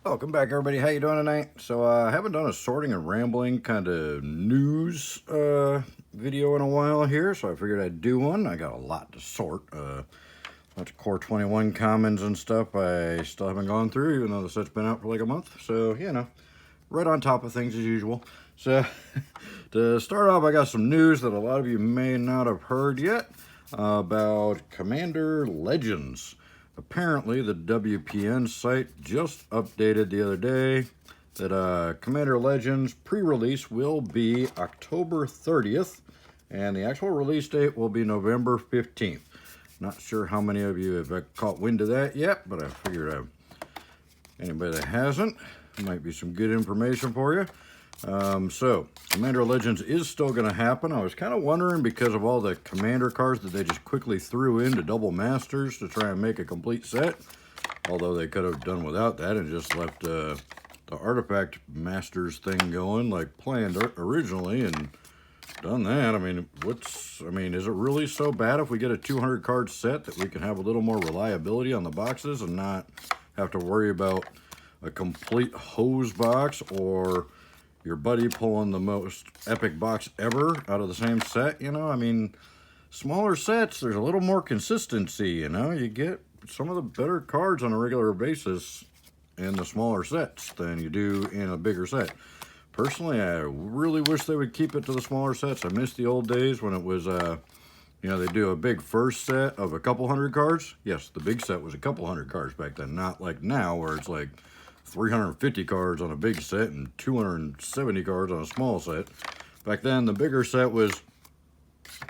Welcome back, everybody. How you doing tonight? So I haven't done a sorting and rambling kind of news video in a while here, so I figured I'd do one. I got a lot to sort. A bunch of Core 21 commons and stuff I still haven't gone through, even though the set's been out for like a month. So, you know, right on top of things as usual. So, to start off, I got some news that a lot of you may not have heard yet about Commander Legends. Apparently, the WPN site just updated the other day that Commander Legends pre-release will be October 30th, and the actual release date will be November 15th. Not sure how many of you have caught wind of that yet, but I figured anybody that hasn't, might be some good information for you. So, Commander Legends is still going to happen. I was kind of wondering, because of all the Commander cards that they just quickly threw into Double Masters to try and make a complete set, although they could have done without that and just left the Artifact Masters thing going like planned originally and done that. I mean, is it really so bad if we get a 200 card set that we can have a little more reliability on the boxes and not have to worry about a complete hose box or your buddy pulling the most epic box ever out of the same set? You know, I mean, smaller sets, there's a little more consistency, you know? You get some of the better cards on a regular basis in the smaller sets than you do in a bigger set. Personally, I really wish they would keep it to the smaller sets. I miss the old days when it was, you know, they do a big first set of a couple hundred cards. Yes, the big set was a couple hundred cards back then, not like now where it's like 350 cards on a big set and 270 cards on a small set. Back then, the bigger set was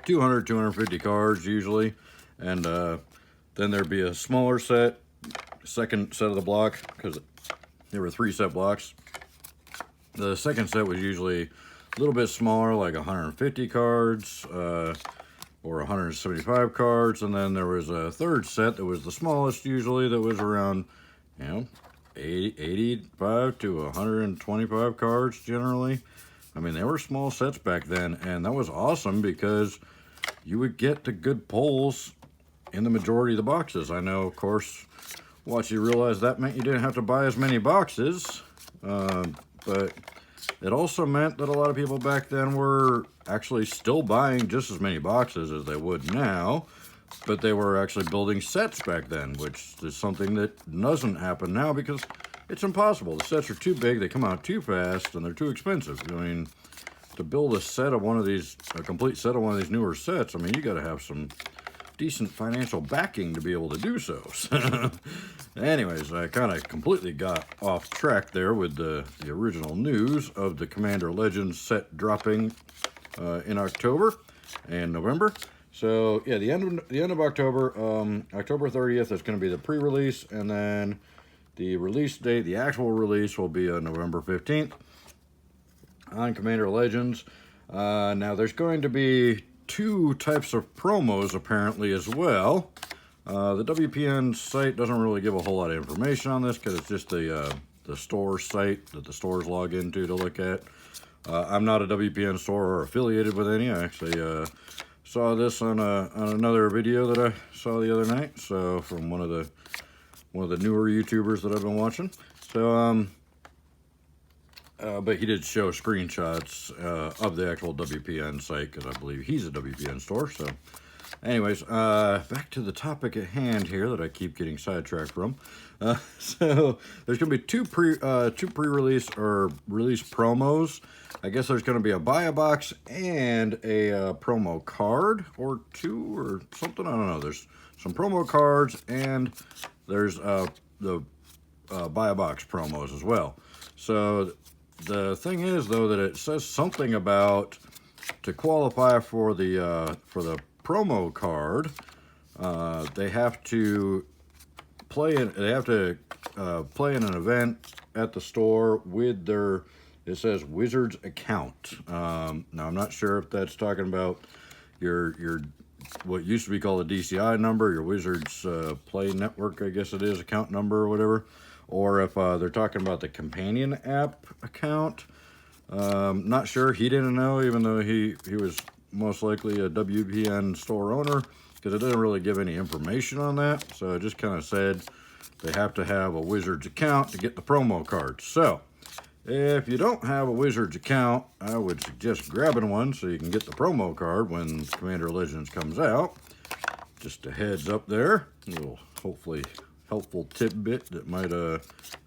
200, 250 cards usually, and then there'd be a smaller set, second set of the block, because there were 3 set blocks. The second set was usually a little bit smaller, like 150 cards or 175 cards, and then there was a third set that was the smallest usually, that was around, you know, 85 to 125 cards generally. I mean, they were small sets back then, and that was awesome because you would get the good pulls in the majority of the boxes. I know, of course, once you realize that meant you didn't have to buy as many boxes, but it also meant that a lot of people back then were actually still buying just as many boxes as they would now, but they were actually building sets back then, which is something that doesn't happen now because it's impossible. The sets are too big, they come out too fast, and they're too expensive. I mean, to build a set of one of these, a complete set of one of these newer sets, I mean, you got to have some decent financial backing to be able to do so. Anyways, I kind of completely got off track there with the original news of the Commander Legends set dropping in October and November. So yeah, the end of October, October 30th is going to be the pre-release, and then the release date, the actual release, will be November 15th on Commander Legends. Now there's going to be 2 types of promos apparently as well. The WPN site doesn't really give a whole lot of information on this because it's just the store site that the stores log into to look at. I'm not a WPN store or affiliated with any. I actually saw this on another video that I saw the other night. So from one of the newer YouTubers that I've been watching. So but he did show screenshots of the actual WPN site because I believe he's a WPN store. So anyways, back to the topic at hand here that I keep getting sidetracked from. So there's going to be two pre-release or release promos. I guess there's going to be a buy a box and a promo card or 2 or something. I don't know. There's some promo cards and there's the buy a box promos as well. So the thing is, though, that it says something about to qualify for the promo card, they have to play in an event at the store with their, it says, Wizards account. Now I'm not sure if that's talking about your what used to be called a DCI number, your Wizards Play Network, I guess it is, account number or whatever, or if they're talking about the companion app account. Not sure. He didn't know, even though he was most likely a WPN store owner, because it doesn't really give any information on that. So it just kind of said they have to have a Wizards account to get the promo cards. So, if you don't have a Wizards account, I would suggest grabbing one so you can get the promo card when Commander Legends comes out. Just a heads up there. A little, hopefully, helpful tidbit that might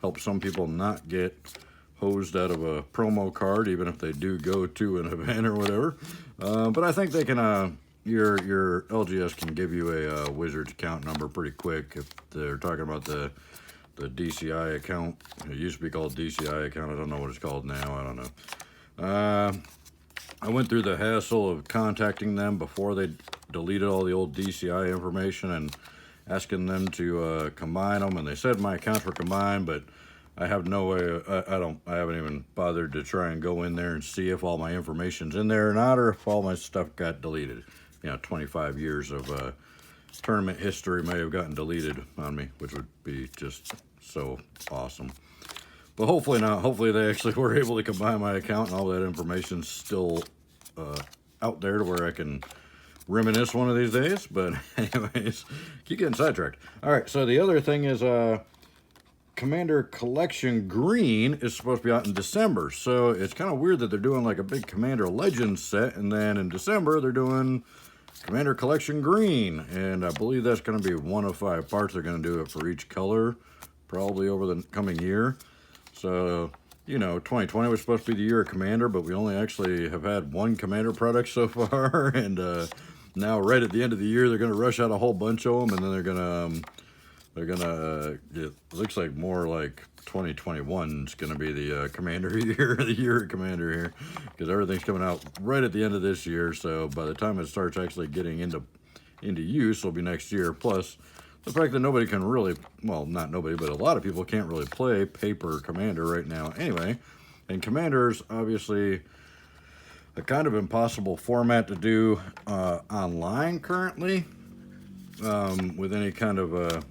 help some people not get hosed out of a promo card, even if they do go to an event or whatever. But I think they can, your LGS can give you a Wizards account number pretty quick if they're talking about the DCI account. It used to be called DCI account. I don't know what it's called now. I don't know. I went through the hassle of contacting them before they deleted all the old DCI information and asking them to combine them, and they said my accounts were combined, but I have no way. I haven't even bothered to try and go in there and see if all my information's in there or not, or if all my stuff got deleted. 25 years of tournament history may have gotten deleted on me, which would be just so awesome. But hopefully not. Hopefully they actually were able to combine my account and all that information's still out there to where I can reminisce one of these days. But anyways, keep getting sidetracked. All right, so the other thing is Commander Collection Green is supposed to be out in December. So it's kind of weird that they're doing like a big Commander Legends set, and then in December they're doing Commander Collection Green. And I believe that's going to be 1 of 5 parts. They're going to do it for each color, probably over the coming year. So, 2020 was supposed to be the year of Commander, but we only actually have had 1 Commander product so far. And now right at the end of the year, they're going to rush out a whole bunch of them, and then they're gonna it looks like more like 2021 is gonna be the Commander year, the year of Commander here, because everything's coming out right at the end of this year. So by the time it starts actually getting into use, it'll be next year. Plus the fact that nobody can really, well, not nobody, but a lot of people can't really play paper Commander right now anyway. And Commander's obviously a kind of impossible format to do online currently, with any kind of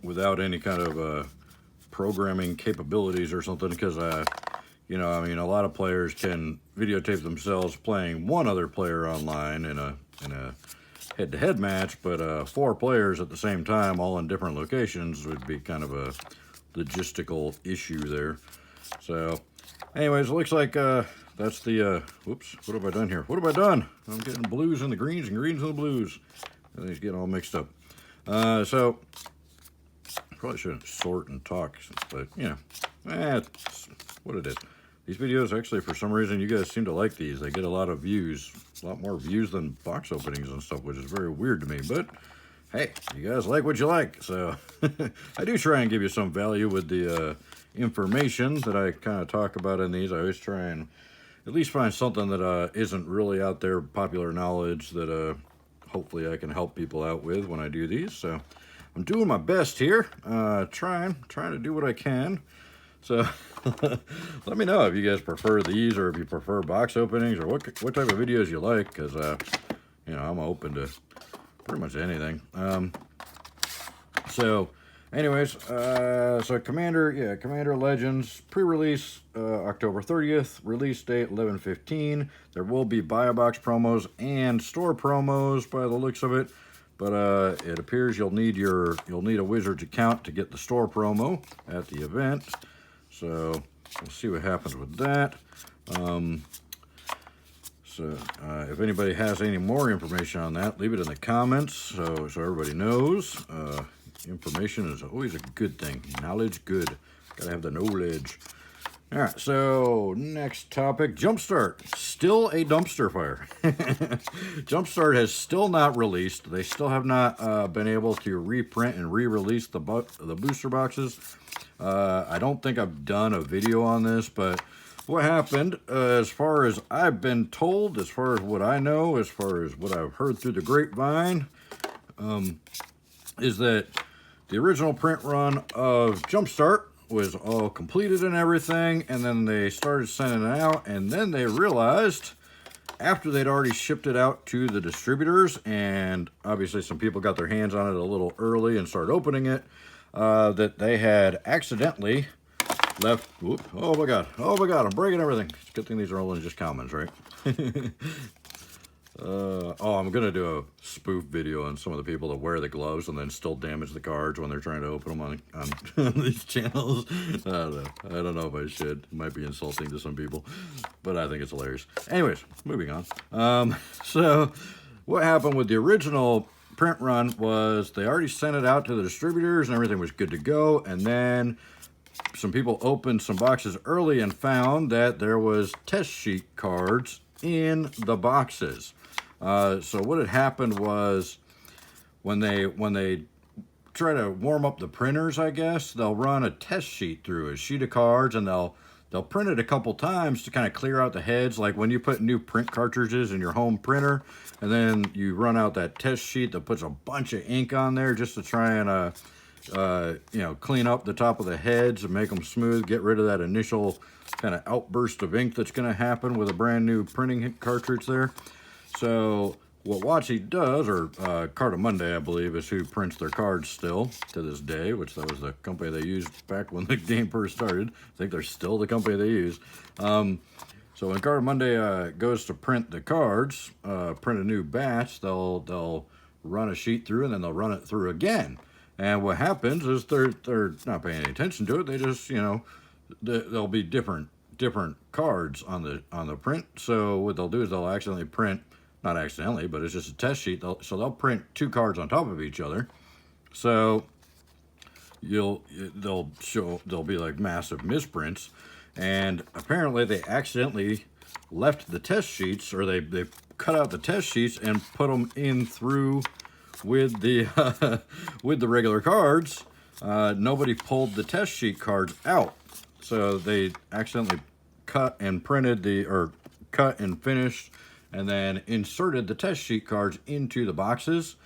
without any kind of programming capabilities or something, because a lot of players can videotape themselves playing one other player online in a head-to-head match, but 4 players at the same time, all in different locations, would be kind of a logistical issue there. So, anyways, it looks like that's the whoops, what have I done here? What have I done? I'm getting blues and the greens and greens and the blues. These get all mixed up. So probably shouldn't sort and talk, but it's what it is. These videos, actually, for some reason, you guys seem to like these. They get a lot of views, a lot more views than box openings and stuff, which is very weird to me. But hey, you guys like what you like, so I do try and give you some value with the information that I kind of talk about in these. I always try and at least find something that isn't really out there, popular knowledge, that hopefully I can help people out with when I do these. So I'm doing my best here, trying to do what I can. So let me know if you guys prefer these, or if you prefer box openings, or what type of videos you like, because I'm open to pretty much anything. So anyways, so Commander Legends pre-release October 30th, release date 11/15. There will be buy-a-box promos and store promos by the looks of it, but it appears you'll need a Wizards account to get the store promo at the event. So we'll see what happens with that. So if anybody has any more information on that, leave it in the comments so everybody knows. Information is always a good thing. Knowledge, good. Gotta have the knowledge. All right, so next topic, Jumpstart. Still a dumpster fire. Jumpstart has still not released. They still have not been able to reprint and re-release the booster boxes. I don't think I've done a video on this, but what happened, as far as I've been told, as far as what I know, as far as what I've heard through the grapevine, is that the original print run of Jumpstart was all completed and everything, and then they started sending it out, and then they realized, after they'd already shipped it out to the distributors, and obviously some people got their hands on it a little early and started opening it, that they had accidentally left, whoop, oh my god, I'm breaking everything. It's a good thing these are only just comments, right? Oh, I'm gonna do a spoof video on some of the people that wear the gloves and then still damage the cards when they're trying to open them on these channels. I don't know. I don't know if I should. It might be insulting to some people, but I think it's hilarious. Anyways, moving on. So what happened with the original print run was they already sent it out to the distributors and everything was good to go, and then some people opened some boxes early and found that there was test sheet cards in the boxes. So what had happened was when they try to warm up the printers, I guess, they'll run a test sheet through a sheet of cards, and they'll print it a couple times to kind of clear out the heads, like when you put new print cartridges in your home printer, and then you run out that test sheet that puts a bunch of ink on there just to try and you know, clean up the top of the heads and make them smooth, get rid of that initial kind of outburst of ink that's going to happen with a brand new printing cartridge there. So what Watsy does, or Card of Monday, I believe, is who prints their cards still to this day, which that was the company they used back when the game first started. I think they're still the company they use. So when Card of Monday goes to print the cards, print a new batch, they'll run a sheet through and then they'll run it through again. And what happens is they're not paying any attention to it. They just, you know, there'll be different cards on the print. So what they'll do is they'll accidentally print, not accidentally, but it's just a test sheet. So they'll print two cards on top of each other. So there'll be like massive misprints. And apparently they accidentally left the test sheets, or they cut out the test sheets and put them in through with the with the regular cards. Nobody pulled the test sheet cards out, so they accidentally cut and finished and then inserted the test sheet cards into the boxes.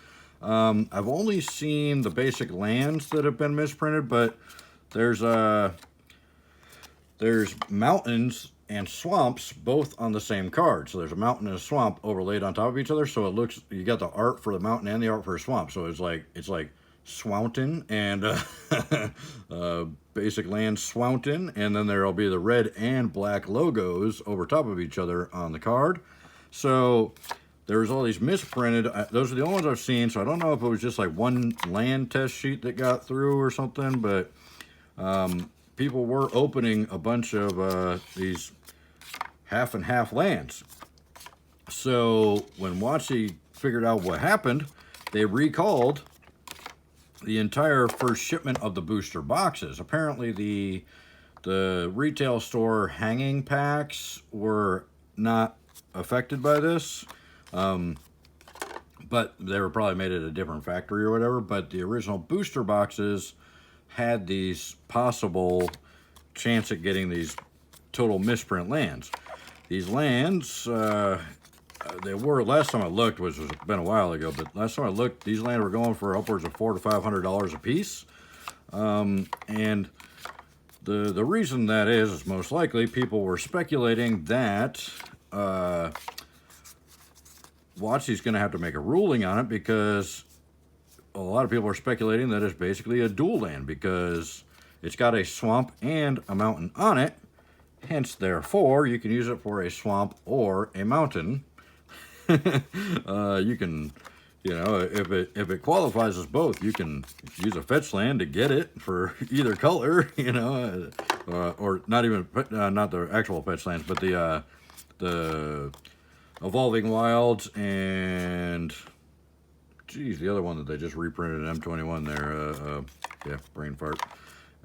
I've only seen the basic lands that have been misprinted, but there's mountains and swamps both on the same card. So there's a mountain and a swamp overlaid on top of each other, so it looks, you got the art for the mountain and the art for a swamp, so it's like Swanton and basic land Swanton, and then there'll be the red and black logos over top of each other on the card. So there's all these misprinted. Those are the only ones I've seen, so I don't know if it was just like one land test sheet that got through or something, but people were opening a bunch of these half and half lands. So when Watsy figured out what happened, they recalled the entire first shipment of the booster boxes. Apparently the retail store hanging packs were not affected by this, but they were probably made at a different factory or whatever. But the original booster boxes had these possible chance at getting these total misprint lands. These lands, they were, last time I looked, which was been a while ago, but last time I looked, these lands were going for upwards of $400 to $500 a piece. And the reason that is most likely people were speculating that Watsy's going to have to make a ruling on it, because a lot of people are speculating that it's basically a dual land, because it's got a swamp and a mountain on it. Hence, therefore, you can use it for a swamp or a mountain. You can, you know, if it qualifies as both, you can use a fetch land to get it for either color, you know, or not even not the actual fetch lands, but the Evolving Wilds and, geez, the other one that they just reprinted in M21 there. Yeah, brain fart.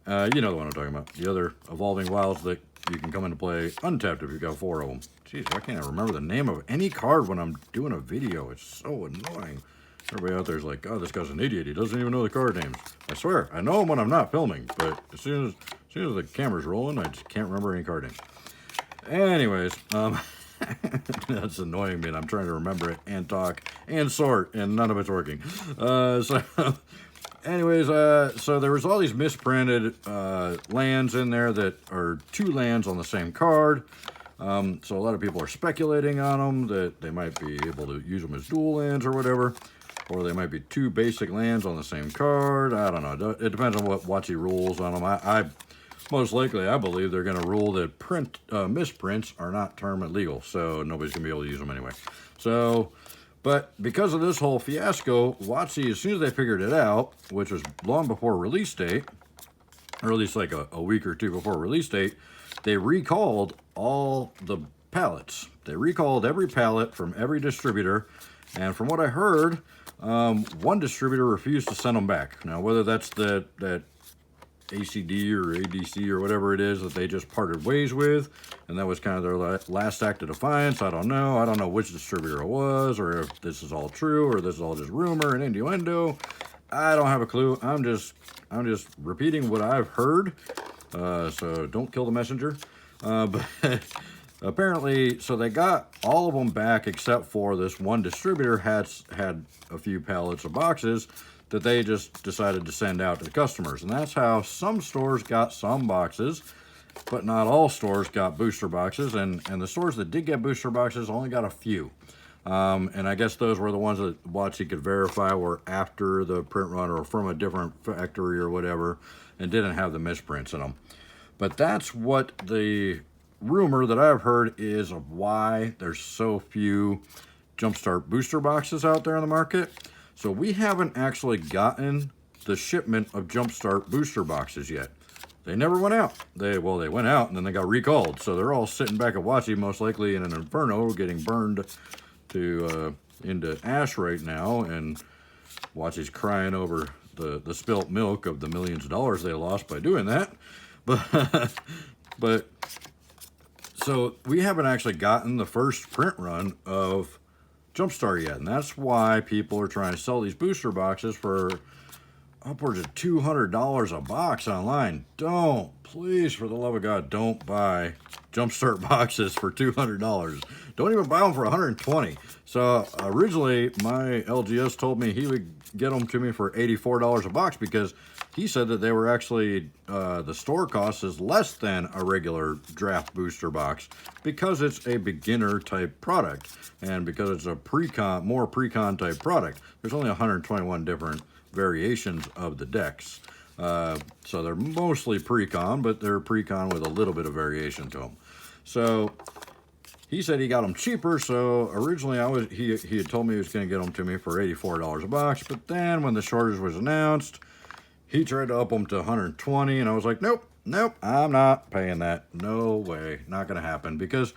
You know the one I'm talking about. The other Evolving Wilds that you can come into play untapped if you've got 4 of them. Jeez, why can't I remember the name of any card when I'm doing a video? It's so annoying. Everybody out there's like, oh, this guy's an idiot. He doesn't even know the card names. I swear, I know them when I'm not filming, but as soon as the camera's rolling, I just can't remember any card names. Anyways, that's annoying me, and I'm trying to remember it and talk and sort, and none of it's working. Anyways, so there was all these misprinted lands in there that are 2 lands on the same card. So a lot of people are speculating on them that they might be able to use them as dual lands or whatever, or they might be 2 basic lands on the same card. I don't know. It depends on what Watsy rules on them. I most likely, I believe they're going to rule that misprints are not term illegal, so nobody's going to be able to use them anyway. So, but because of this whole fiasco, WotC, as soon as they figured it out, which was long before release date, or at least like a week or two before release date, they recalled all the pallets. They recalled every pallet from every distributor, and from what I heard, one distributor refused to send them back. Now, whether that's that ACD or ADC or whatever it is that they just parted ways with, and that was kind of their last act of defiance, I don't know. I don't know which distributor it was, or if this is all true, or this is all just rumor and innuendo. I don't have a clue. I'm just repeating what I've heard. So don't kill the messenger. But apparently, so they got all of them back except for this one distributor had a few pallets of boxes that they just decided to send out to the customers. And that's how some stores got some boxes, but not all stores got booster boxes. And the stores that did get booster boxes only got a few. And I guess those were the ones that WotC could verify were after the print run or from a different factory or whatever, and didn't have the misprints in them. But that's what the rumor that I've heard is of why there's so few Jumpstart booster boxes out there in the market. So we haven't actually gotten the shipment of Jumpstart booster boxes yet. They never went out. They went out and then they got recalled. So they're all sitting back at WotC, most likely in an inferno, getting burned into ash right now. And WotC's crying over the spilt milk of the millions of dollars they lost by doing that. But so we haven't actually gotten the first print run of Jumpstart yet, and that's why people are trying to sell these booster boxes for upwards of $200 a box online. Please, for the love of God, don't buy Jumpstart boxes for $200. Don't even buy them for $120. So originally, my LGS told me he would get them to me for $84 a box because he said that they were actually, the store cost is less than a regular draft booster box because it's a beginner type product and because it's a more pre-con type product. There's only 121 different variations of the decks. So they're mostly pre-con, but they're pre-con with a little bit of variation to them. So he said he got them cheaper, so originally he had told me he was going to get them to me for $84 a box, but then when the shortage was announced, he tried to up them to $120, and I was like, nope, I'm not paying that. No way, not going to happen, because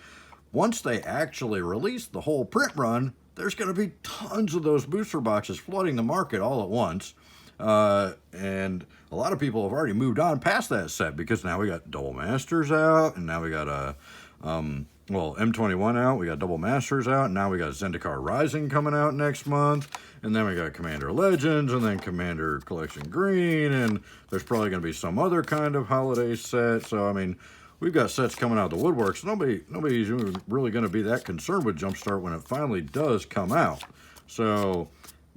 once they actually release the whole print run, there's going to be tons of those booster boxes flooding the market all at once. And a lot of people have already moved on past that set because now we got Double Masters out, and now we got M21 out, we got Double Masters out, and now we got Zendikar Rising coming out next month, and then we got Commander Legends, and then Commander Collection Green, and there's probably going to be some other kind of holiday set. So I mean, we've got sets coming out of the woodworks. Nobody's really going to be that concerned with Jumpstart when it finally does come out. So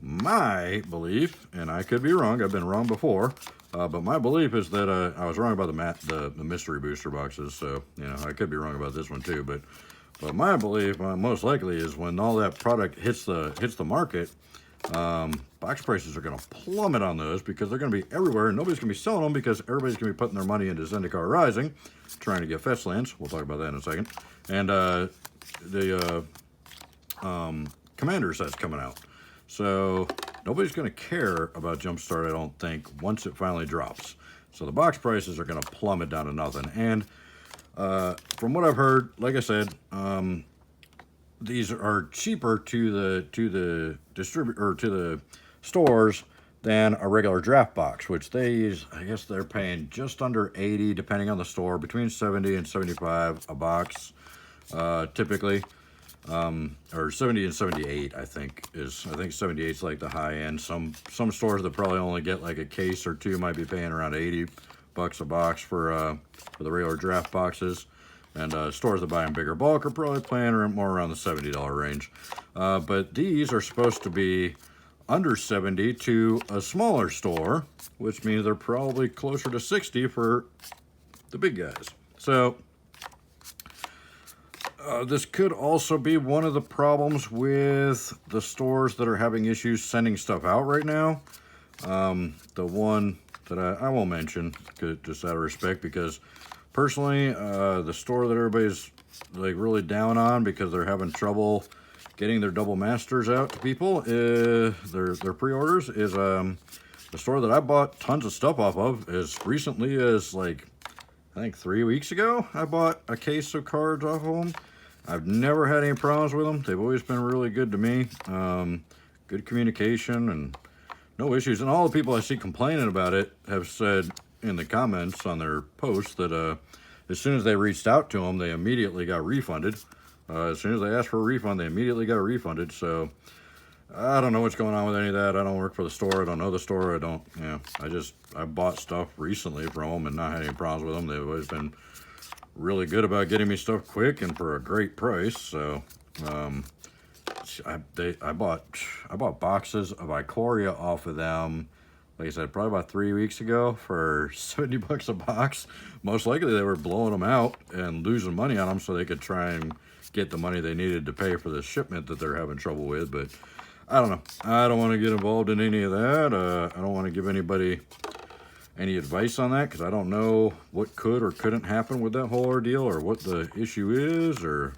my belief, and I could be wrong, I've been wrong before, but my belief is that I was wrong about the mystery booster boxes. So I could be wrong about this one too. But my belief, most likely, is when all that product hits the market, box prices are going to plummet on those because they're going to be everywhere, and nobody's going to be selling them because everybody's going to be putting their money into Zendikar Rising, trying to get fetch lands. We'll talk about that in a second. And the Commander set's coming out. So nobody's going to care about Jumpstart, I don't think, once it finally drops. So the box prices are going to plummet down to nothing. And from what I've heard, like I said, these are cheaper to the distributor or to the stores than a regular draft box, which I guess they're paying just under 80, depending on the store, between 70 and 75 a box, typically. Or 70 and 78, I think 78 is like the high end. Some stores that probably only get like a case or two might be paying around $80 a box for the regular draft boxes, and stores that buy in bigger bulk are probably paying more around the $70 range. But these are supposed to be under 70 to a smaller store, which means they're probably closer to 60 for the big guys. So this could also be one of the problems with the stores that are having issues sending stuff out right now. The one that I won't mention, just out of respect, because personally, the store that everybody's like really down on because they're having trouble getting their double masters out to people, their pre-orders, is the store that I bought tons of stuff off of. As recently as like, I think 3 weeks ago, I bought a case of cards off of them. I've never had any problems with them. They've always been really good to me. Good communication and no issues. And all the people I see complaining about it have said in the comments on their posts that as soon as they reached out to them, they immediately got refunded. As soon as they asked for a refund, they immediately got refunded. So I don't know what's going on with any of that. I don't work for the store. I don't know the store. I bought stuff recently from them and not had any problems with them. They've always been really good about getting me stuff quick and for a great price. So I bought boxes of Ikoria off of them, like I said, probably about 3 weeks ago for $70 a box. Most likely they were blowing them out and losing money on them so they could try and get the money they needed to pay for the shipment that they're having trouble with. But I don't know. I don't want to get involved in any of that. I don't want to give anybody any advice on that because I don't know what could or couldn't happen with that whole ordeal, or what the issue is, or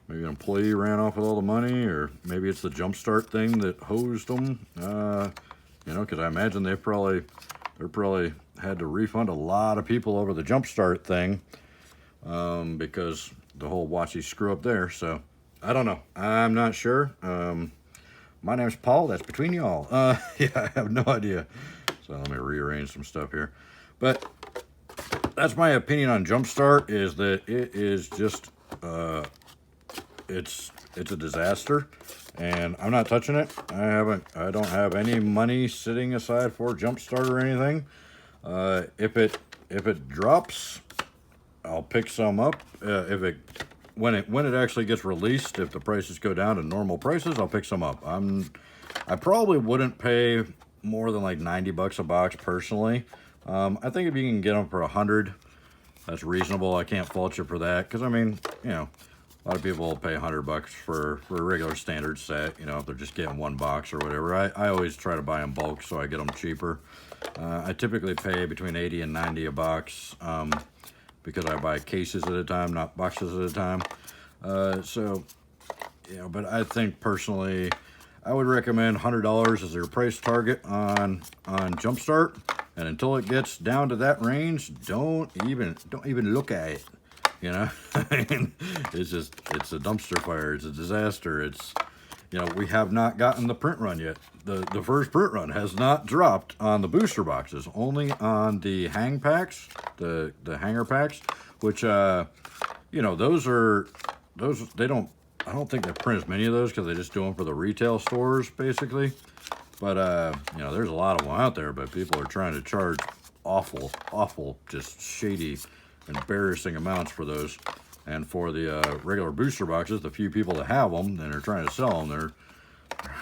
maybe an employee ran off with all the money, or maybe it's the Jumpstart thing that hosed them. You know, because I imagine they probably had to refund a lot of people over the Jumpstart thing because the whole watchy screw up there. So I don't know. I'm not sure. My name's Paul. That's between y'all. Yeah, I have no idea. So let me rearrange some stuff here. But that's my opinion on Jumpstart, is that it is just it's a disaster, and I'm not touching it. I don't have any money sitting aside for Jumpstart or anything. If it drops, I'll pick some up. When it actually gets released, if the prices go down to normal prices, I'll pick some up. I probably wouldn't pay more than like $90 a box personally. I think if you can get them for $100, that's reasonable. I can't fault you for that, because I mean, you know, a lot of people will pay $100 for a regular standard set, you know, if they're just getting one box or whatever. I always try to buy in bulk so I get them cheaper. I typically pay between $80 and $90 a box because I buy cases at a time, not boxes at a time. So, you know, but I think personally, I would recommend $100 as your price target on Jumpstart, and until it gets down to that range, don't even look at it. You know, I mean, it's a dumpster fire. It's a disaster. It's, you know, we have not gotten the print run yet. The first print run has not dropped on the booster boxes, only on the hang packs, the hanger packs, which, you know, I don't think they print as many of those because they just do them for the retail stores, basically. But, you know, there's a lot of them out there, but people are trying to charge awful, just shady, embarrassing amounts for those. And for the regular booster boxes, the few people that have them and are trying to sell them, they're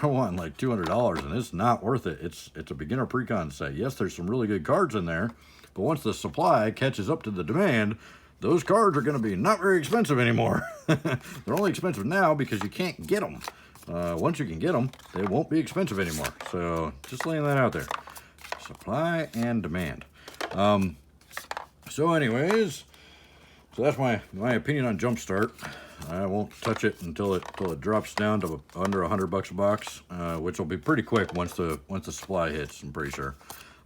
wanting like $200, and it's not worth it. It's a beginner pre-con set. Yes, there's some really good cards in there, but once the supply catches up to the demand, those cards are going to be not very expensive anymore. They're only expensive now because you can't get them. Once you can get them, they won't be expensive anymore. So just laying that out there. Supply and demand. So anyways, so that's my opinion on Jumpstart. I won't touch it until it drops down to under $100 a box, which will be pretty quick once the supply hits, I'm pretty sure.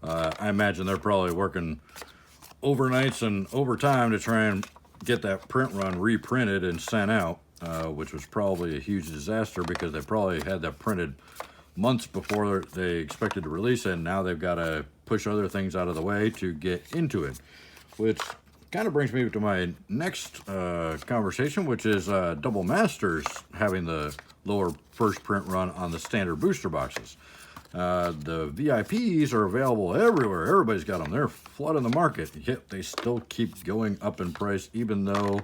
I imagine they're probably working overnights and overtime to try and get that print run reprinted and sent out, which was probably a huge disaster because they probably had that printed months before they expected to release it, and now they've got to push other things out of the way to get into it, which kind of brings me to my next conversation, which is Double Masters having the lower first print run on the standard booster boxes. The VIPs are available everywhere. Everybody's got them. They're flooding the market, yet they still keep going up in price, even though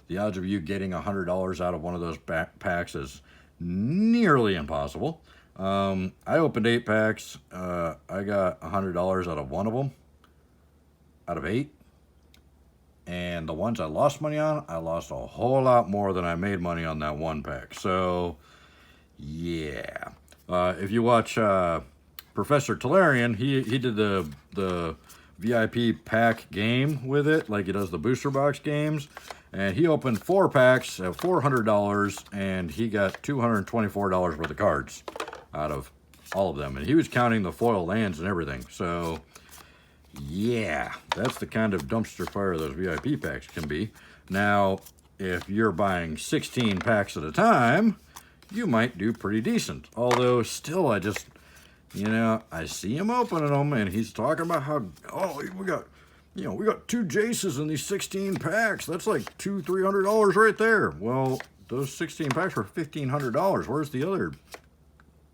the odds of you getting $100 out of one of those packs is nearly impossible. I opened 8 packs. I got $100 out of one of them, out of 8. And the ones I lost money on, I lost a whole lot more than I made money on that one pack. So, yeah. If you watch Professor Tolarian, he did the VIP pack game with it, like he does the booster box games. And he opened 4 packs at $400, and he got $224 worth of cards out of all of them. And he was counting the foil lands and everything. So, yeah, that's the kind of dumpster fire those VIP packs can be. Now, if you're buying 16 packs at a time, you might do pretty decent. Although, still, I just, you know, I see him opening them, and he's talking about how, oh, we got 2 Jaces in these 16 packs. That's like $200-300 right there. Well, those 16 packs were $1,500. Where's the other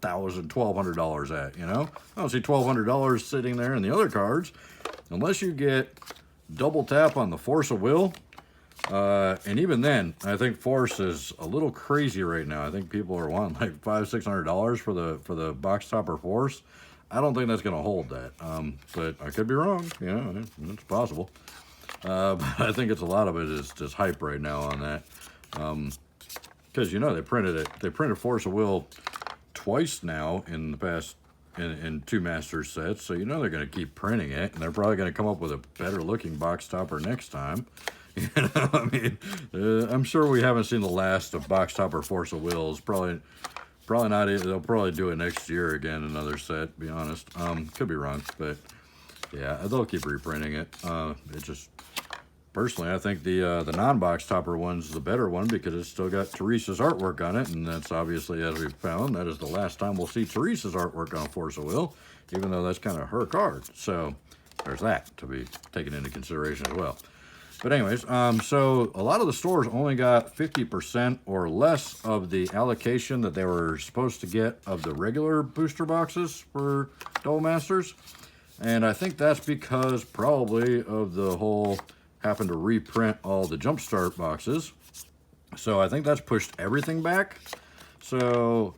$1,000-1,200 at, you know? I don't see $1,200 sitting there in the other cards. Unless you get double tap on the Force of Will. And even then, I think Force is a little crazy right now. I think people are wanting like $500-600 for the box topper Force. I don't think that's going to hold that, but I could be wrong. You know, it's possible. But I think it's a lot of it is just hype right now on that, because you know they printed Force of Will twice now in the past in 2 Masters sets, so you know they're going to keep printing it, and they're probably going to come up with a better looking box topper next time. You know, I mean, I'm sure we haven't seen the last of box topper Force of Wills. Probably not. They'll probably do it next year again, another set, to be honest. Could be wrong, but yeah, they'll keep reprinting it. It just, personally, I think the non-box topper one's the better one because it's still got Teresa's artwork on it, and that's obviously, as we've found, that is the last time we'll see Teresa's artwork on Force of Will, even though that's kind of her card. So there's that to be taken into consideration as well. But anyways, so a lot of the stores only got 50% or less of the allocation that they were supposed to get of the regular booster boxes for Double Masters. And I think that's because probably of the whole having to reprint all the Jumpstart boxes. So I think that's pushed everything back. So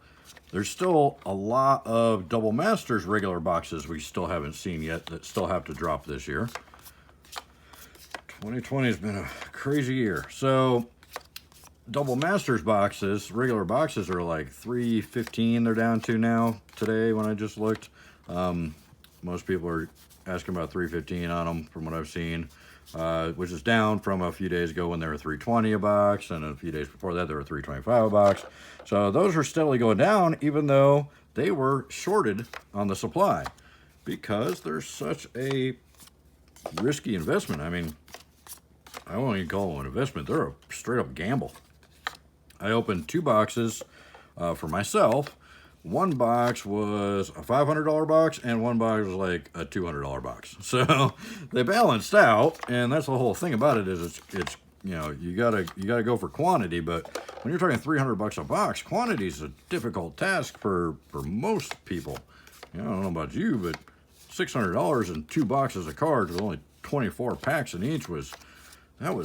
there's still a lot of Double Masters regular boxes we still haven't seen yet that still have to drop this year. 2020 has been a crazy year. So Double Masters boxes, regular boxes, are like $3.15 they're down to now today when I just looked. Most people are asking about $3.15 on them from what I've seen, which is down from a few days ago when they were $3.20 a box, and a few days before that they were $3.25 a box. So those are steadily going down, even though they were shorted on the supply because there's such a risky investment. I mean, I won't even call them an investment. They're a straight up gamble. I opened 2 boxes for myself. One box was a $500 box, and one box was like a $200 box. So they balanced out, and that's the whole thing about it is it's you know, you gotta go for quantity. But when you're talking $300 a box, quantity is a difficult task for most people. You know, I don't know about you, but $600 and 2 boxes of cards with only 24 packs in each was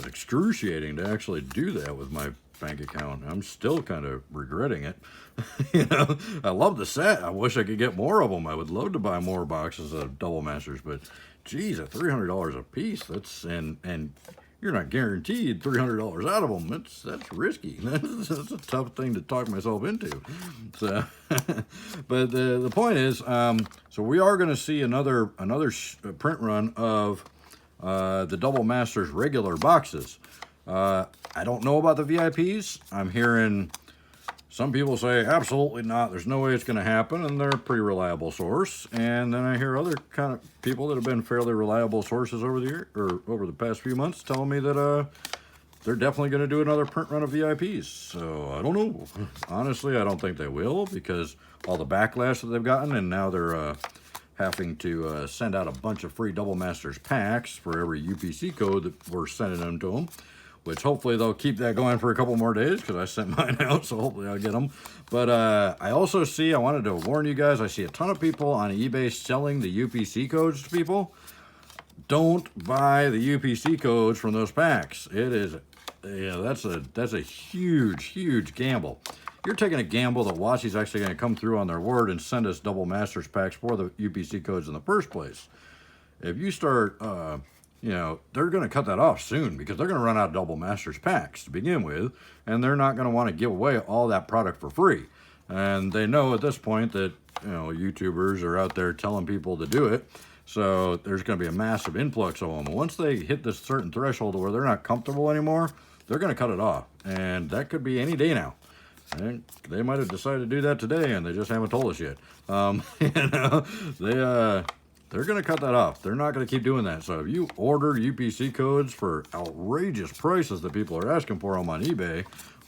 excruciating to actually do that with my bank account. I'm still kind of regretting it. You know, I love the set. I wish I could get more of them. I would love to buy more boxes of Double Masters, but geez, at $300 a piece, that's and you're not guaranteed $300 out of them. That's risky. That's a tough thing to talk myself into. So, but the point is, so we are going to see another print run of the Double Masters regular boxes. I don't know about the VIPs. I'm hearing some people say absolutely not, there's no way it's going to happen, and they're a pretty reliable source. And then I hear other kind of people that have been fairly reliable sources over the year or over the past few months telling me that they're definitely going to do another print run of VIPs. So I don't know. Honestly, I don't think they will, because all the backlash that they've gotten, and now they're having to send out a bunch of free Double Masters packs for every UPC code that we're sending them to them, which hopefully they'll keep that going for a couple more days, because I sent mine out, so hopefully I'll get them. But I also see, I wanted to warn you guys, I see a ton of people on eBay selling the UPC codes to people. Don't buy the UPC codes from those packs. It is, yeah, that's a huge gamble. You're taking a gamble that Watsy's actually going to come through on their word and send us Double Masters packs for the UPC codes in the first place. If you start, you know, they're going to cut that off soon, because they're going to run out of Double Masters packs to begin with, and they're not going to want to give away all that product for free. And they know at this point that, you know, YouTubers are out there telling people to do it. So there's going to be a massive influx of them. Once they hit this certain threshold where they're not comfortable anymore, they're going to cut it off. And that could be any day now. And they might have decided to do that today, and they just haven't told us yet. You know, they're going to cut that off. They're not going to keep doing that. So if you order UPC codes for outrageous prices that people are asking for them on eBay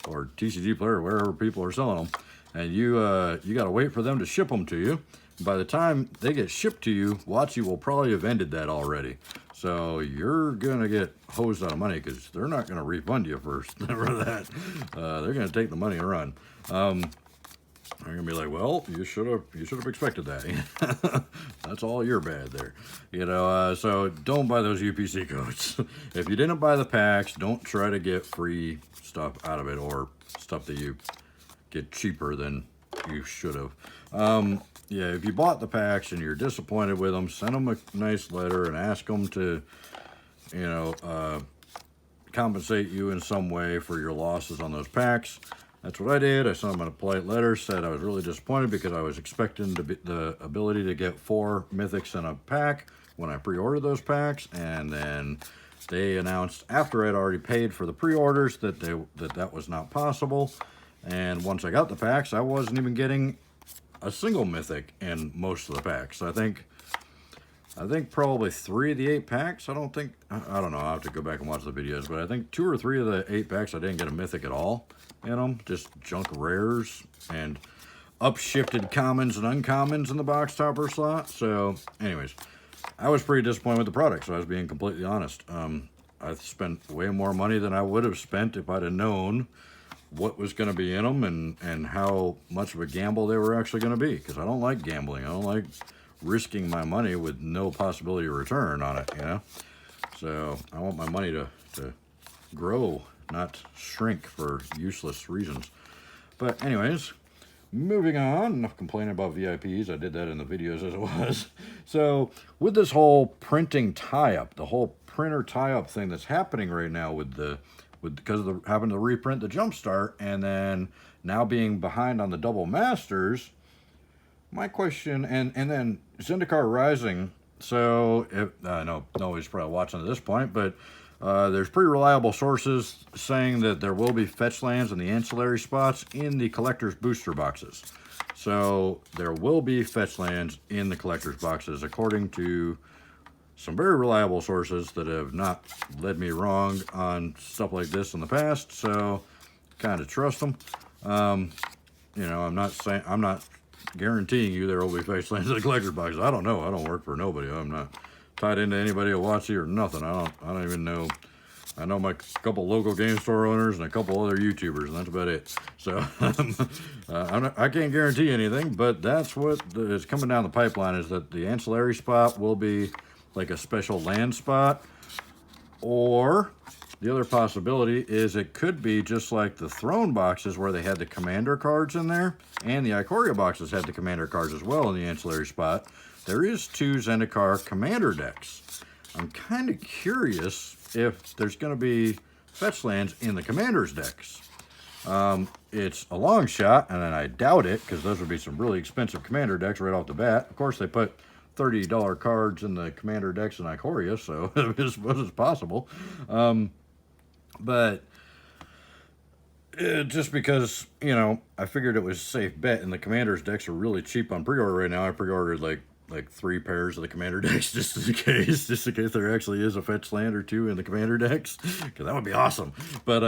or TCG Player, or wherever people are selling them, and you got to wait for them to ship them to you. By the time they get shipped to you, WotC will probably have ended that already. So you're going to get hosed out of money because they're not going to refund you for that. They're going to take the money and run. They're going to be like, well, you should have expected that. That's all your bad there. You know, so don't buy those UPC codes. If you didn't buy the packs, don't try to get free stuff out of it or stuff that you get cheaper than you should have. Yeah, if you bought the packs and you're disappointed with them, send them a nice letter and ask them to, you know, compensate you in some way for your losses on those packs. That's what I did. I sent them a polite letter, said I was really disappointed because I was expecting the ability to get 4 mythics in a pack when I pre-ordered those packs, and then they announced after I'd already paid for the pre-orders that that was not possible. And once I got the packs, I wasn't even getting a single mythic in most of the packs. I think probably 3 of the 8 packs. I don't know. I'll have to go back and watch the videos, but I think 2 or 3 of the 8 packs I didn't get a mythic at all in them. Just junk rares and upshifted commons and uncommons in the box topper slot. So anyways, I was pretty disappointed with the product, so I was being completely honest. I spent way more money than I would have spent if I'd have known what was going to be in them and how much of a gamble they were actually going to be, because I don't like gambling. I don't like risking my money with no possibility of return on it, you know. So I want my money to grow, not shrink for useless reasons. But anyways, moving on. Enough complaining about VIPs. I did that in the videos as it was. So with this whole printing tie-up, the whole printer tie-up thing that's happening right now because of having to reprint the Jumpstart and then now being behind on the double masters, my question, and then Zendikar Rising. So if, I know nobody's probably watching at this point, but there's pretty reliable sources saying that there will be fetch lands in the ancillary spots in the collector's booster boxes. So there will be fetch lands in the collector's boxes, according to some very reliable sources that have not led me wrong on stuff like this in the past, so kind of trust them. You know, I'm not guaranteeing you there will be fetch lands in the collector's boxes. I don't know. I don't work for nobody. I'm not tied into anybody at WotC or nothing. I don't even know. I know my couple local game store owners and a couple other YouTubers, and that's about it. So I can't guarantee anything, but that's what is coming down the pipeline, is that the ancillary spot will be like a special land spot, or the other possibility is it could be just like the throne boxes where they had the commander cards in there, and the Ikoria boxes had the commander cards as well in the ancillary spot. There is 2 Zendikar commander decks. I'm kind of curious if there's going to be fetch lands in the commander's decks. It's a long shot, and then I doubt it, because those would be some really expensive commander decks right off the bat. Of course, they put $30 cards in the commander decks in Ikoria, so I suppose it's possible. But just because, you know, I figured it was a safe bet, and the commander's decks are really cheap on pre-order right now. I pre-ordered like 3 pairs of the commander decks just in case there actually is a fetch land or 2 in the commander decks, because that would be awesome. But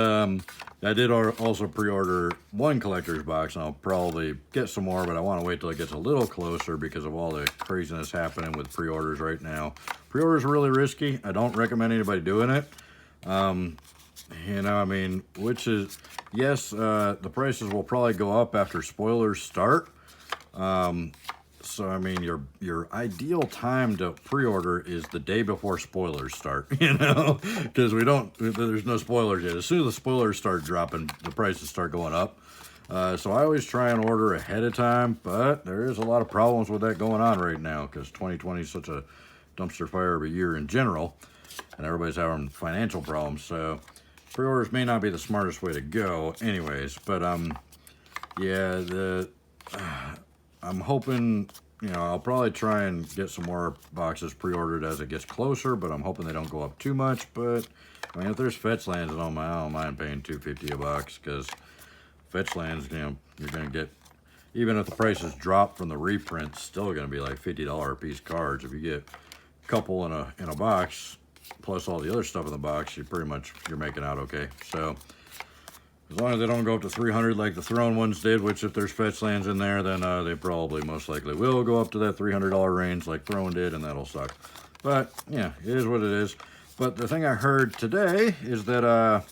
I did also pre-order 1 collector's box, and I'll probably get some more, but I want to wait till it gets a little closer because of all the craziness happening with pre-orders right now. Pre-orders are really risky. I don't recommend anybody doing it. You know, I mean, which is, yes, the prices will probably go up after spoilers start. So, I mean, your ideal time to pre-order is the day before spoilers start, you know, because there's no spoilers yet. As soon as the spoilers start dropping, the prices start going up. So I always try and order ahead of time, but there is a lot of problems with that going on right now, because 2020 is such a dumpster fire of a year in general, and everybody's having financial problems. So pre-orders may not be the smartest way to go anyways, but yeah, I'm hoping, you know, I'll probably try and get some more boxes pre-ordered as it gets closer, but I'm hoping they don't go up too much. But I mean, if there's fetch lands on my, I don't mind paying $2.50 a box, because fetch lands, you know, you're gonna get, even if the prices drop from the reprints, still gonna be like $50 a piece cards. If you get a couple in a box, plus all the other stuff in the box, you're making out okay. So as long as they don't go up to 300 like the Throne ones did, which if there's fetch lands in there, then they probably most likely will go up to that $300 range like Throne did, and that'll suck. But yeah, it is what it is. But the thing I heard today is that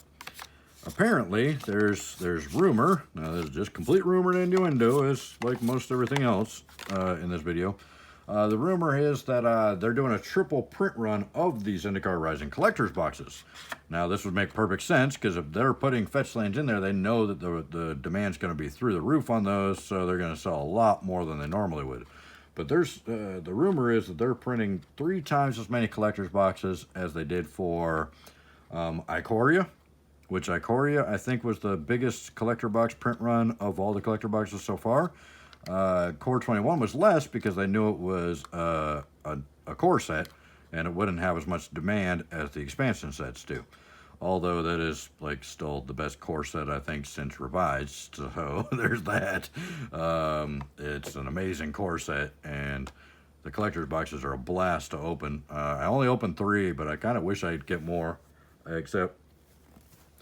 apparently there's rumor, now this is just complete rumor and innuendo, as like most everything else in this video. The rumor is that they're doing a triple print run of these Zendikar Rising collector's boxes. Now, this would make perfect sense, because if they're putting fetch lands in there, they know that the demand's going to be through the roof on those, so they're going to sell a lot more than they normally would. But there's the rumor is that they're printing 3 times as many collector's boxes as they did for Ikoria, which Ikoria, I think, was the biggest collector box print run of all the collector boxes so far. Core 21 was less because they knew it was a core set and it wouldn't have as much demand as the expansion sets do. Although that is like still the best core set I think since revised, so there's that. It's an amazing core set, and the collector's boxes are a blast to open. I only opened 3, but I kind of wish I'd get more, except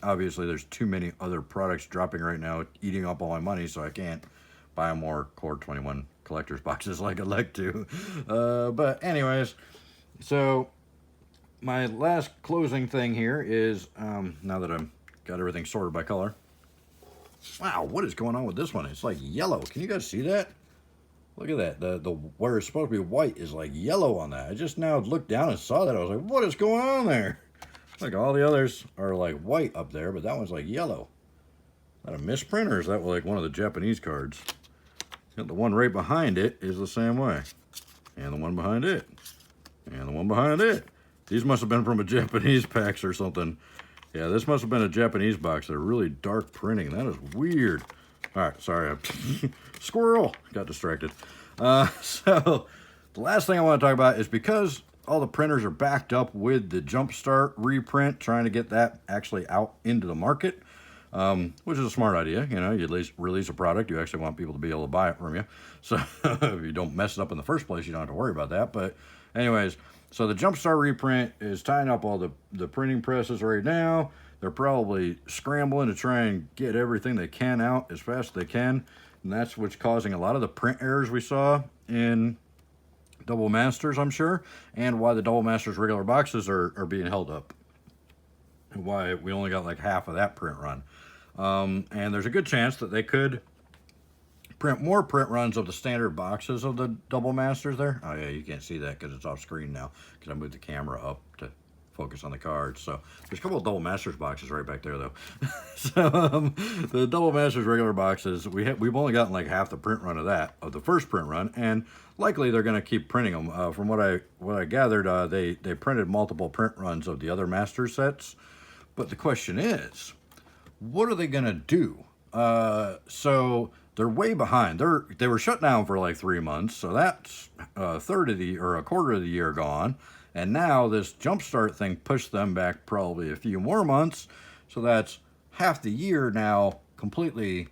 obviously there's too many other products dropping right now, eating up all my money, so I can't buy more Core 21 collector's boxes like I'd like to. But anyways, so my last closing thing here is, now that I've got everything sorted by color. Wow, what is going on with this one? It's like yellow. Can you guys see that? Look at that. The where it's supposed to be white is like yellow on that. I just now looked down and saw that. I was like, what is going on there? Like all the others are like white up there, but that one's like yellow. Is that a misprint, or is that like one of the Japanese cards? The one right behind it is the same way. And the one behind it. And the one behind it. These must have been from a Japanese packs or something. Yeah, this must have been a Japanese box. They're really dark printing. That is weird. All right, sorry. Squirrel. Got distracted. So the last thing I want to talk about is, because all the printers are backed up with the Jumpstart reprint, trying to get that actually out into the market. Which is a smart idea. You know, you at least release a product, you actually want people to be able to buy it from you. So if you don't mess it up in the first place, you don't have to worry about that. But anyways, so the Jumpstart reprint is tying up all the printing presses right now. They're probably scrambling to try and get everything they can out as fast as they can. And that's what's causing a lot of the print errors we saw in Double Masters, I'm sure, and why the Double Masters regular boxes are being held up. Why we only got like half of that print run. And there's a good chance that they could print more print runs of the standard boxes of the Double Masters there. Oh yeah, you can't see that because it's off screen now, because I moved the camera up to focus on the cards. So there's a couple of Double Masters boxes right back there though. So the Double Masters regular boxes, we've only gotten like half the print run of the first print run, and likely they're going to keep printing them. From what I gathered, they printed multiple print runs of the other Master sets. But the question is, what are they going to do? So they're way behind. They were shut down for like 3 months, so that's a quarter of the year gone. And now this Jumpstart thing pushed them back probably a few more months. So that's half the year now completely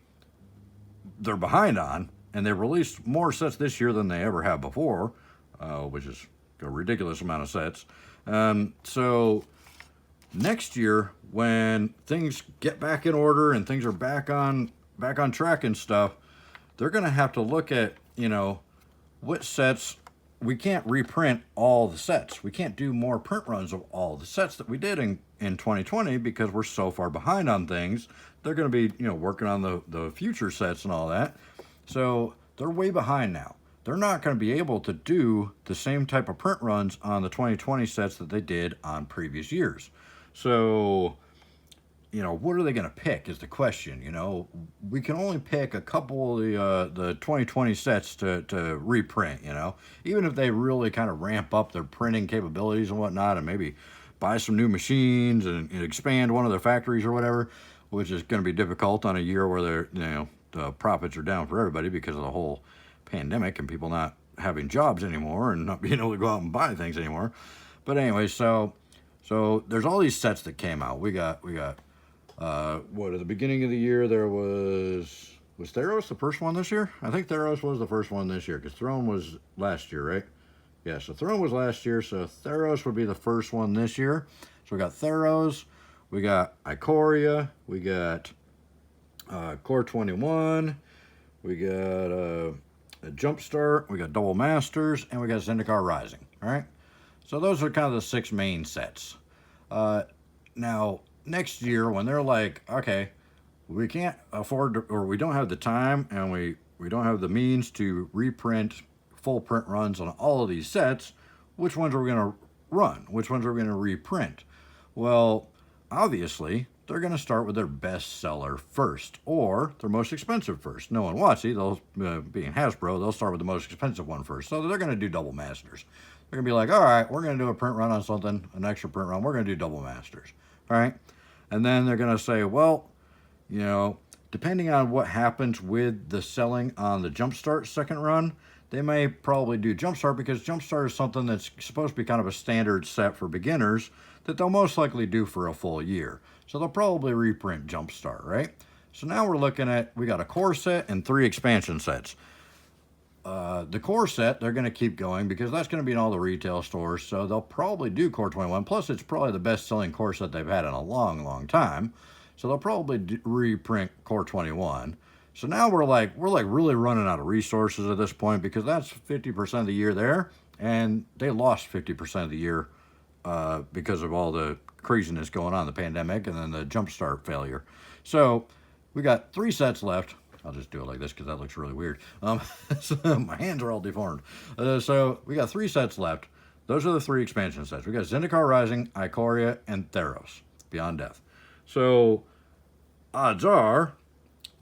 they're behind on. And they released more sets this year than they ever have before, which is a ridiculous amount of sets. So next year, when things get back in order and things are back on track and stuff, they're going to have to look at, you know, what sets. We can't reprint all the sets. We can't do more print runs of all the sets that we did in 2020 because we're so far behind on things. They're going to be, you know, working on the future sets and all that. So they're way behind now. They're not going to be able to do the same type of print runs on the 2020 sets that they did on previous years. So, you know, what are they going to pick is the question. You know, we can only pick a couple of the 2020 sets to reprint, you know. Even if they really kind of ramp up their printing capabilities and whatnot, and maybe buy some new machines and expand one of their factories or whatever, which is going to be difficult on a year where they're, you know, profits are down for everybody because of the whole pandemic and people not having jobs anymore and not being able to go out and buy things anymore. But anyway, so there's all these sets that came out. We got what, at the beginning of the year there was Theros the first one this year? I think Theros was the first one this year because Throne was last year, right? Yeah, so Throne was last year, so Theros would be the first one this year. So we got Theros, we got Ikoria, we got Core 21, we got a Jumpstart, we got Double Masters, and we got Zendikar Rising, all right? So those are kind of the 6 main sets. Now, next year, when they're like, okay, we can't afford to, or we don't have the time, and we don't have the means to reprint full print runs on all of these sets, which ones are we going to run? Which ones are we going to reprint? Well, obviously, they're going to start with their best seller first, or their most expensive first. Knowing WotC, they'll, being Hasbro, they'll start with the most expensive one first. So they're going to do Double Masters. They're going to be like, all right, we're going to do a print run on something, an extra print run. We're going to do Double Masters, all right? And then they're going to say, well, you know, depending on what happens with the selling on the Jumpstart second run, they may probably do Jumpstart because Jumpstart is something that's supposed to be kind of a standard set for beginners that they'll most likely do for a full year. So they'll probably reprint Jumpstart, right? So now we're looking at, we got a core set and 3 expansion sets. The core set, they're going to keep going because that's going to be in all the retail stores. So they'll probably do Core 21. Plus, it's probably the best-selling core set they've had in a long, long time. So they'll probably reprint Core 21. So now we're like really running out of resources at this point because that's 50% of the year there, and they lost 50% of the year because of all the craziness going on, the pandemic and then the Jumpstart failure. So we got 3 sets left. I'll just do it like this because that looks really weird. So my hands are all deformed. So we got 3 sets left. Those are the 3 expansion sets. We got Zendikar Rising, Ikoria, and Theros, Beyond Death. So odds are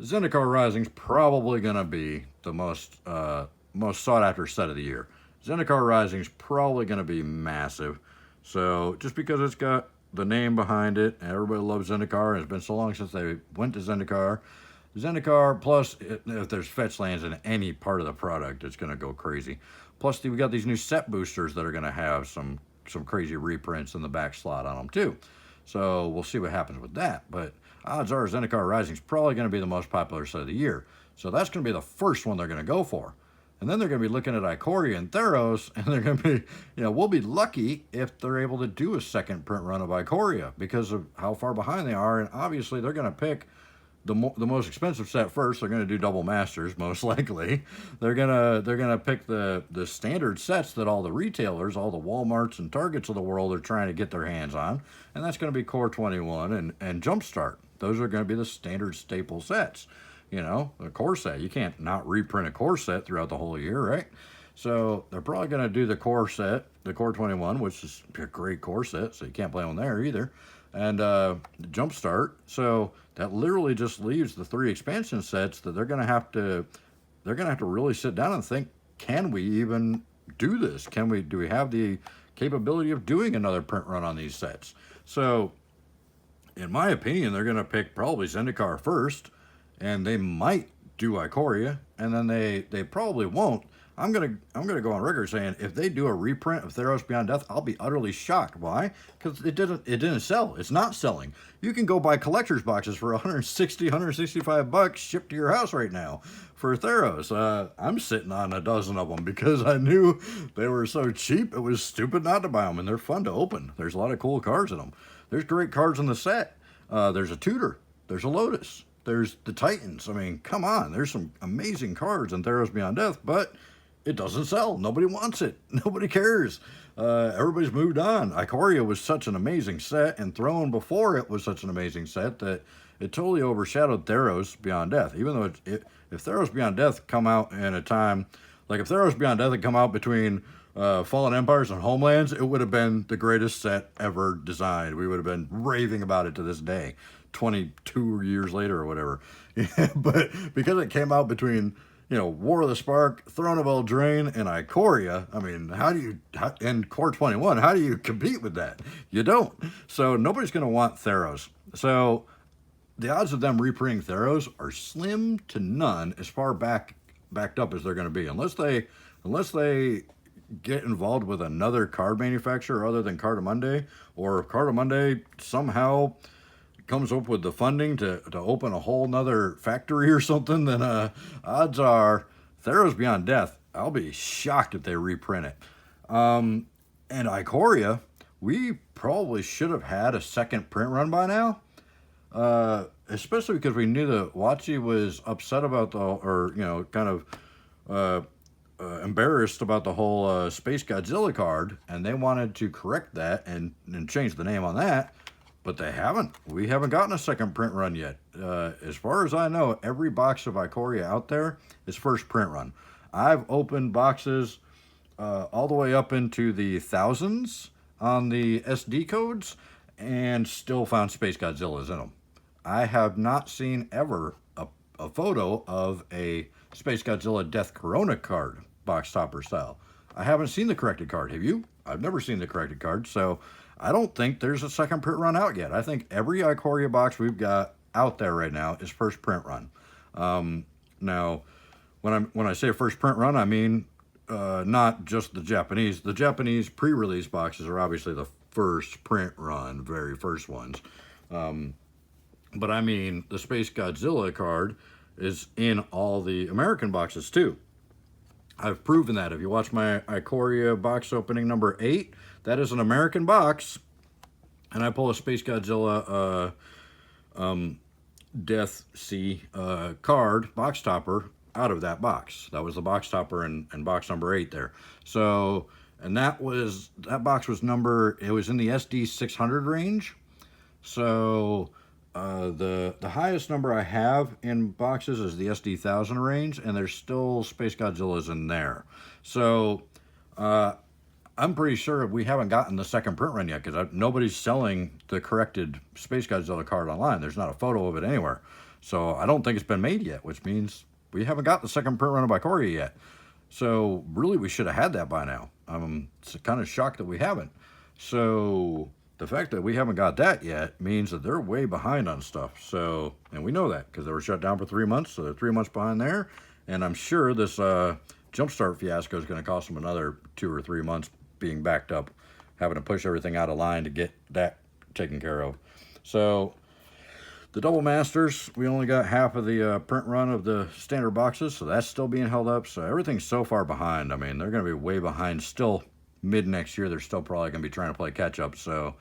Zendikar Rising's probably going to be the most sought after set of the year. Zendikar Rising's probably going to be massive. So just because it's got the name behind it, and everybody loves Zendikar, and it's been so long since they went to Zendikar. Zendikar, plus if there's fetch lands in any part of the product, it's going to go crazy. Plus we got these new set boosters that are going to have some crazy reprints in the back slot on them too. So we'll see what happens with that. But odds are Zendikar Rising is probably going to be the most popular set of the year. So that's going to be the first one they're going to go for. And then they're going to be looking at Ikoria and Theros, and they're going to be, you know, we'll be lucky if they're able to do a second print run of Ikoria because of how far behind they are. And obviously they're going to pick the most expensive set first. They're going to do Double Masters most likely. They're gonna pick the standard sets that all the retailers, all the Walmarts and Targets of the world are trying to get their hands on, and that's going to be Core 21 and Jumpstart. Those are going to be the standard staple sets. You know, a core set. You can't not reprint a core set throughout the whole year, right? So they're probably going to do the core set, the Core 21, which is a great core set, so you can't blame them there either. And Jumpstart. So that literally just leaves the 3 expansion sets that they're going to have to really sit down and think, can we even do this? Do we have the capability of doing another print run on these sets? So in my opinion, they're going to pick probably Zendikar first, and they might do Ikoria, and then they probably won't. I'm gonna go on record saying if they do a reprint of Theros Beyond Death, I'll be utterly shocked. Why? Because it didn't sell. It's not selling. You can go buy collector's boxes for $165 shipped to your house right now for Theros. I'm sitting on a dozen of them because I knew they were so cheap. It was stupid not to buy them, and they're fun to open. There's a lot of cool cards in them. There's great cards in the set. There's a Tudor. There's a Lotus. There's the Titans. I mean, come on. There's some amazing cards in Theros Beyond Death, but it doesn't sell. Nobody wants it. Nobody cares. Everybody's moved on. Ikoria was such an amazing set, and Throne before it was such an amazing set that it totally overshadowed Theros Beyond Death. Even though if Theros Beyond Death come out in a time, like if Theros Beyond Death had come out between Fallen Empires and Homelands, it would have been the greatest set ever designed. We would have been raving about it to this day, 22 years later or whatever. But because it came out between, you know, War of the Spark, Throne of Eldraine, and Ikoria, I mean, and Core 21, how do you compete with that? You don't. So nobody's going to want Theros. So the odds of them reprinting Theros are slim to none as far backed up as they're going to be, unless they get involved with another card manufacturer other than Cardamundi, or if Cardamundi somehow comes up with the funding to open a whole nother factory or something, then odds are Theros Beyond Death, I'll be shocked if they reprint it. And Ikoria, we probably should have had a second print run by now. Especially because we knew that Wachi was upset about embarrassed about the whole Space Godzilla card, and they wanted to correct that and change the name on that, but they haven't. We haven't gotten a second print run yet. As far as I know, every box of Ikoria out there is first print run. I've opened boxes all the way up into the thousands on the SD codes and still found Space Godzillas in them. I have not seen ever a photo of a Space Godzilla Death Corona card, box topper style. I haven't seen the corrected card. Have you? I've never seen the corrected card, so I don't think there's a second print run out yet. I think every Ikoria box we've got out there right now is first print run. Now, when I say first print run, I mean not just the Japanese. The Japanese pre-release boxes are obviously the first print run, very first ones. But I mean, the Space Godzilla card is in all the American boxes too. I've proven that. If you watch my Ikoria box opening number 8, that is an American box, and I pull a Space Godzilla Death Sea card, box topper, out of that box. That was the box topper in box number 8 there. So, and that box was it was in the SD 600 range. So, the highest number I have in boxes is the SD 1000 range, and there's still Space Godzillas in there. So, I'm pretty sure we haven't gotten the second print run yet, because nobody's selling the corrected Space Godzilla card online. There's not a photo of it anywhere. So I don't think it's been made yet, which means we haven't got the second print run of Ikoria yet. So really, we should have had that by now. I'm kind of shocked that we haven't. So the fact that we haven't got that yet means that they're way behind on stuff. So, and we know that because they were shut down for 3 months, so they're 3 months behind there. And I'm sure this Jumpstart fiasco is going to cost them another 2 or 3 months being backed up, having to push everything out of line to get that taken care of. So the Double Masters, we only got half of the print run of the standard boxes, so that's still being held up. So everything's so far behind. I mean, they're going to be way behind still. Mid next year, they're still probably going to be trying to play catch up. So,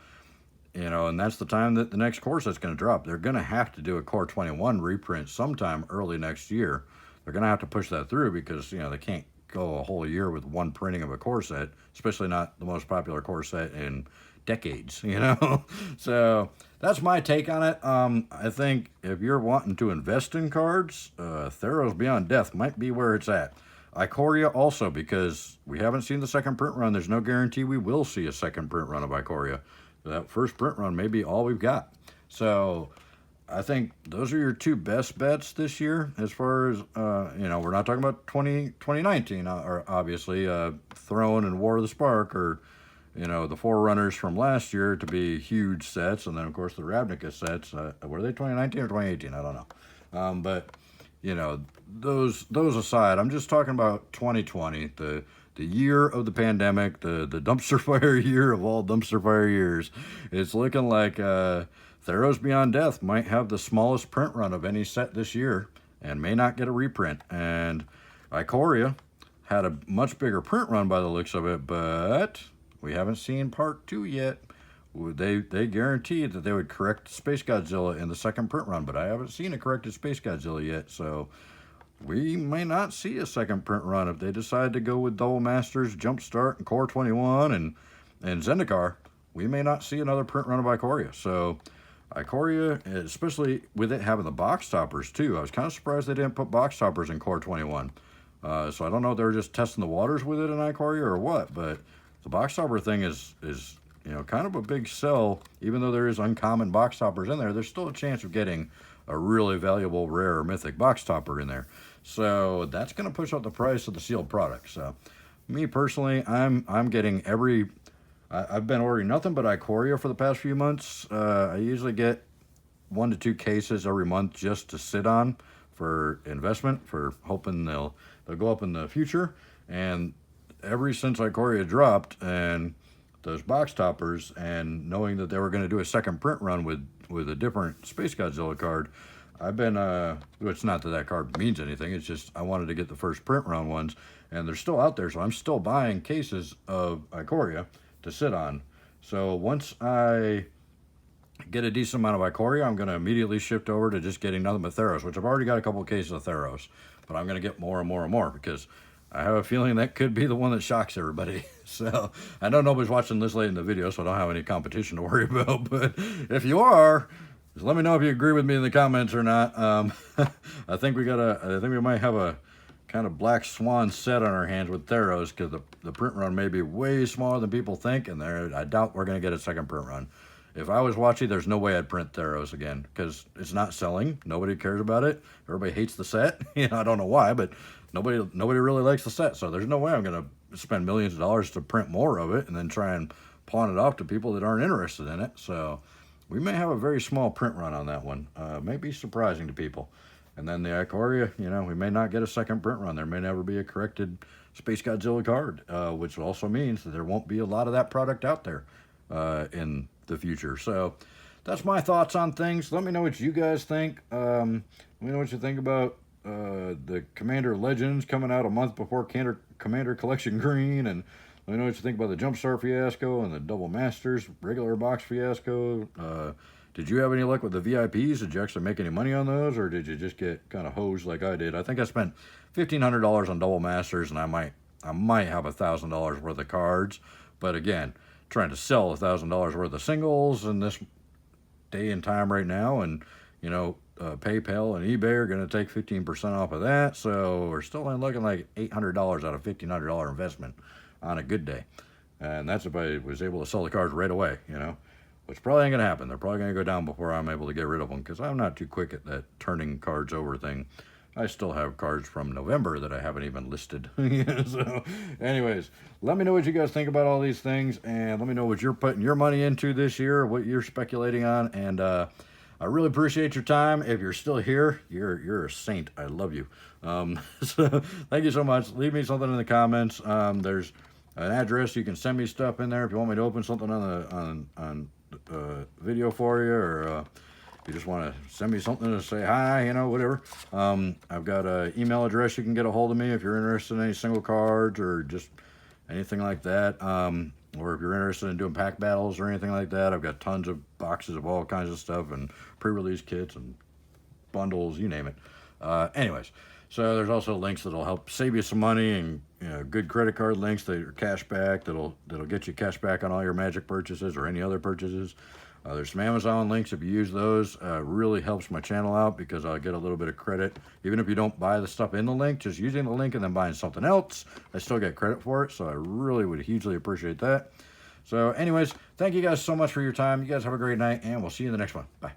you know, and that's the time that the next core set's going to drop. They're going to have to do a Core 21 reprint sometime early next year. They're going to have to push that through because, you know, they can't go a whole year with one printing of a core set, especially not the most popular core set in decades, you know. So that's my take on it. I think if you're wanting to invest in cards, Theros Beyond Death might be where it's at. Ikoria also, because we haven't seen the second print run. There's no guarantee we will see a second print run of Ikoria. That first print run may be all we've got. So I think those are your two best bets this year as far as, you know, we're not talking about 2019, or obviously, Throne and War of the Spark, or, you know, the Forerunners from last year to be huge sets, and then, of course, the Ravnica sets. Were they 2019 or 2018? I don't know. But, you know, those aside, I'm just talking about 2020, the year of the pandemic, the dumpster fire year of all dumpster fire years. It's looking like Theros Beyond Death might have the smallest print run of any set this year and may not get a reprint. And Ikoria had a much bigger print run by the looks of it, but we haven't seen part 2 yet. They guaranteed that they would correct Space Godzilla in the second print run, but I haven't seen a corrected Space Godzilla yet, so we may not see a second print run if they decide to go with Double Masters, Jumpstart, and Core 21, and Zendikar. We may not see another print run of Ikoria. So Ikoria, especially with it having the box toppers too, I was kind of surprised they didn't put box toppers in Core 21. So I don't know if they were just testing the waters with it in Ikoria or what, but the box topper thing is you know, kind of a big sell. Even though there is uncommon box toppers in there, there's still a chance of getting a really valuable, rare, or mythic box topper in there. So that's going to push up the price of the sealed product. So me personally, I'm getting I've been ordering nothing but Ikoria for the past few months. I usually get 1 to 2 cases every month just to sit on for investment, for hoping they'll go up in the future. And ever since Ikoria dropped and those box toppers, and knowing that they were going to do a second print run with a different Space Godzilla card, I've been, it's not that that card means anything, it's just I wanted to get the first print run ones, and they're still out there, so I'm still buying cases of Ikoria to sit on. So once I get a decent amount of Ikoria, I'm going to immediately shift over to just getting nothing but Theros, which I've already got a couple of cases of Theros, but I'm going to get more and more and more, because I have a feeling that could be the one that shocks everybody. So I know nobody's watching this late in the video, so I don't have any competition to worry about, but if you are, just let me know if you agree with me in the comments or not. I think we might have a kind of black swan set on our hands with Theros, because the print run may be way smaller than people think, and I doubt we're going to get a second print run. If I was watching, there's no way I'd print Theros again, because it's not selling. Nobody cares about it. Everybody hates the set. I don't know why, but nobody really likes the set. So there's no way I'm going to spend millions of dollars to print more of it and then try and pawn it off to people that aren't interested in it. So we may have a very small print run on that one. May be surprising to people. And then the Ikoria, we may not get a second print run. There may never be a corrected Space Godzilla card, which also means that there won't be a lot of that product out there in the future. So that's my thoughts on things. Let me know what you guys think. Let me know what you think about the Commander Legends coming out a month before Commander Collection Green, and let me know what you think about the Jumpstart fiasco and the Double Masters regular box fiasco. Did you have any luck with the VIPs? Did you actually make any money on those, or did you just get kind of hosed like I did? I think I spent $1,500 on Double Masters, and I might have $1,000 worth of cards, but again, trying to sell $1,000 worth of singles in this day and time right now, and PayPal and eBay are going to take 15% off of that, so we're still looking like $800 out of $1,500 investment on a good day, and that's if I was able to sell the cards right away, which probably ain't going to happen. They're probably going to go down before I'm able to get rid of them, because I'm not too quick at that turning cards over thing. I still have cards from November that I haven't even listed. So anyways, let me know what you guys think about all these things, and let me know what you're putting your money into this year, what you're speculating on, and I really appreciate your time. If you're still here, you're a saint. I love you. So thank you so much. Leave me something in the comments. There's an address you can send me stuff in there if you want me to open something on video for you, or if you just want to send me something to say hi, whatever. I've got an email address you can get a hold of me if you're interested in any single cards or just anything like that. Or if you're interested in doing pack battles or anything like that, I've got tons of boxes of all kinds of stuff and pre-release kits and bundles, you name it. Anyways, so there's also links that'll help save you some money, and good credit card links that are cash back, that'll get you cash back on all your Magic purchases or any other purchases. There's some Amazon links. If you use those, really helps my channel out, because I'll get a little bit of credit. Even if you don't buy the stuff in the link, just using the link and then buying something else, I still get credit for it. So I really would hugely appreciate that. So anyways, thank you guys so much for your time. You guys have a great night, and we'll see you in the next one. Bye.